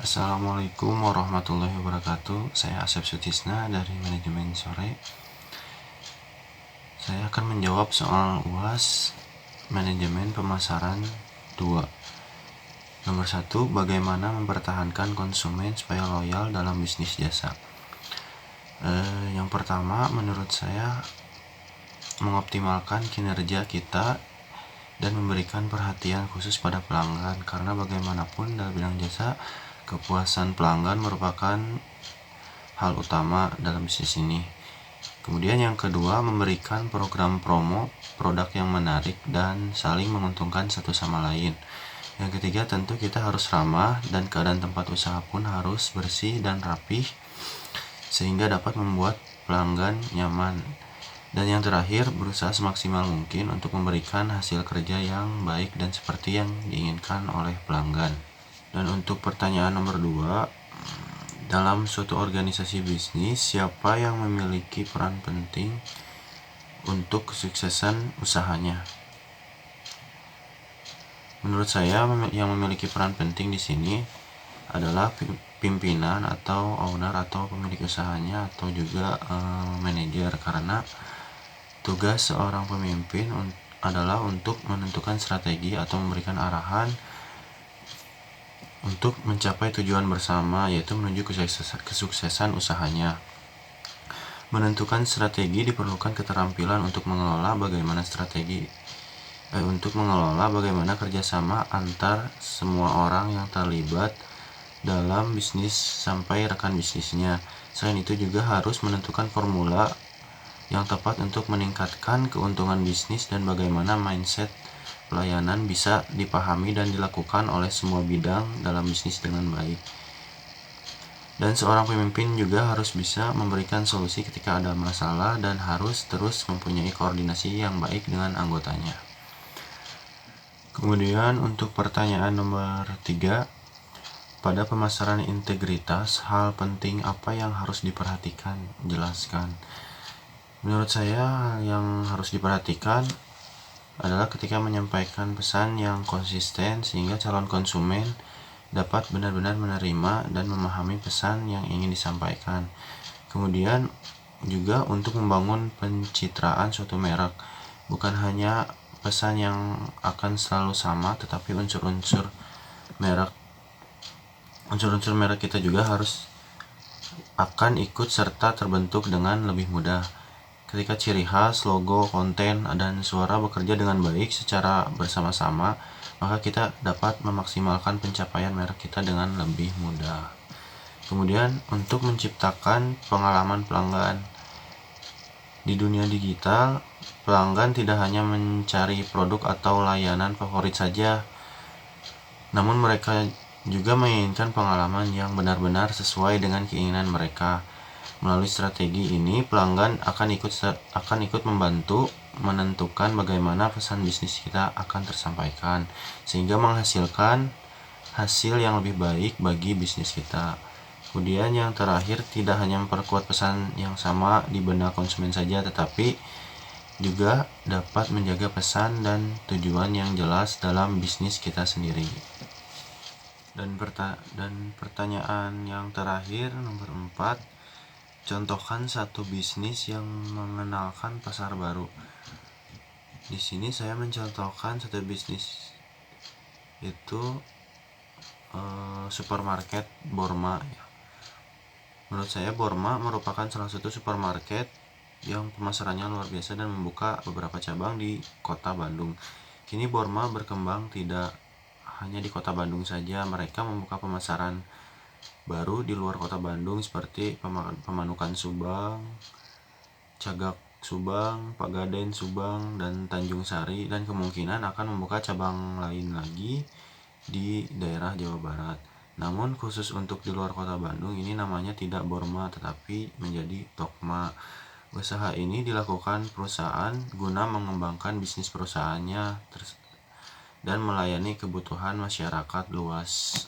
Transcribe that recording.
Assalamualaikum warahmatullahi wabarakatuh. Saya Asep Sutisna dari Manajemen Sore. Saya akan menjawab soal UAS Manajemen Pemasaran 2. Nomor 1, bagaimana mempertahankan konsumen supaya loyal dalam bisnis jasa? Yang pertama, menurut saya mengoptimalkan kinerja kita dan memberikan perhatian khusus pada pelanggan, karena bagaimanapun dalam bidang jasa, kepuasan pelanggan merupakan hal utama dalam bisnis ini. Kemudian yang kedua, memberikan program promo produk yang menarik dan saling menguntungkan satu sama lain. Yang ketiga, tentu kita harus ramah dan keadaan tempat usaha pun harus bersih dan rapih sehingga dapat membuat pelanggan nyaman. Dan yang terakhir, berusaha semaksimal mungkin untuk memberikan hasil kerja yang baik dan seperti yang diinginkan oleh pelanggan. Dan untuk pertanyaan nomor 2, dalam suatu organisasi bisnis, siapa yang memiliki peran penting untuk kesuksesan usahanya? Menurut saya, yang memiliki peran penting di sini adalah pimpinan atau owner atau pemilik usahanya atau juga manajer, karena tugas seorang pemimpin adalah untuk menentukan strategi atau memberikan arahan untuk mencapai tujuan bersama, yaitu menuju kesuksesan usahanya. Menentukan strategi diperlukan keterampilan untuk mengelola bagaimana kerjasama antar semua orang yang terlibat dalam bisnis sampai rekan bisnisnya. Selain itu juga harus menentukan formula yang tepat untuk meningkatkan keuntungan bisnis dan bagaimana mindset pelayanan bisa dipahami dan dilakukan oleh semua bidang dalam bisnis dengan baik. Dan seorang pemimpin juga harus bisa memberikan solusi ketika ada masalah dan harus terus mempunyai koordinasi yang baik dengan anggotanya. Kemudian untuk pertanyaan nomor 3, pada pemasaran integritas, hal penting apa yang harus diperhatikan? Jelaskan. Menurut saya, yang harus diperhatikan adalah ketika menyampaikan pesan yang konsisten sehingga calon konsumen dapat benar-benar menerima dan memahami pesan yang ingin disampaikan. Kemudian juga untuk membangun pencitraan suatu merek, bukan hanya pesan yang akan selalu sama, tetapi unsur-unsur merek kita juga harus akan ikut serta terbentuk dengan lebih mudah. Ketika ciri khas, logo, konten, dan suara bekerja dengan baik secara bersama-sama, maka kita dapat memaksimalkan pencapaian merek kita dengan lebih mudah. Kemudian untuk menciptakan pengalaman pelanggan. Di dunia digital, pelanggan tidak hanya mencari produk atau layanan favorit saja, namun mereka juga menginginkan pengalaman yang benar-benar sesuai dengan keinginan mereka. Melalui strategi ini, pelanggan akan ikut membantu menentukan bagaimana pesan bisnis kita akan tersampaikan, sehingga menghasilkan hasil yang lebih baik bagi bisnis kita. Kemudian yang terakhir, tidak hanya memperkuat pesan yang sama di benak konsumen saja, tetapi juga dapat menjaga pesan dan tujuan yang jelas dalam bisnis kita sendiri. Dan pertanyaan yang terakhir, nomor 4, contohkan satu bisnis yang mengenalkan pasar baru. Di sini saya mencontohkan satu bisnis, yaitu supermarket Borma. Menurut saya Borma merupakan salah satu supermarket yang pemasarannya luar biasa dan membuka beberapa cabang di kota Bandung. Kini Borma berkembang tidak hanya di kota Bandung saja, mereka membuka pemasaran baru di luar kota Bandung seperti Pemanukan Subang, Cagak Subang, Pagaden Subang, dan Tanjung Sari, dan kemungkinan akan membuka cabang lain lagi di daerah Jawa Barat. Namun khusus untuk di luar kota Bandung, ini namanya tidak Borma tetapi menjadi Tokma. Usaha ini dilakukan perusahaan guna mengembangkan bisnis perusahaannya dan melayani kebutuhan masyarakat luas.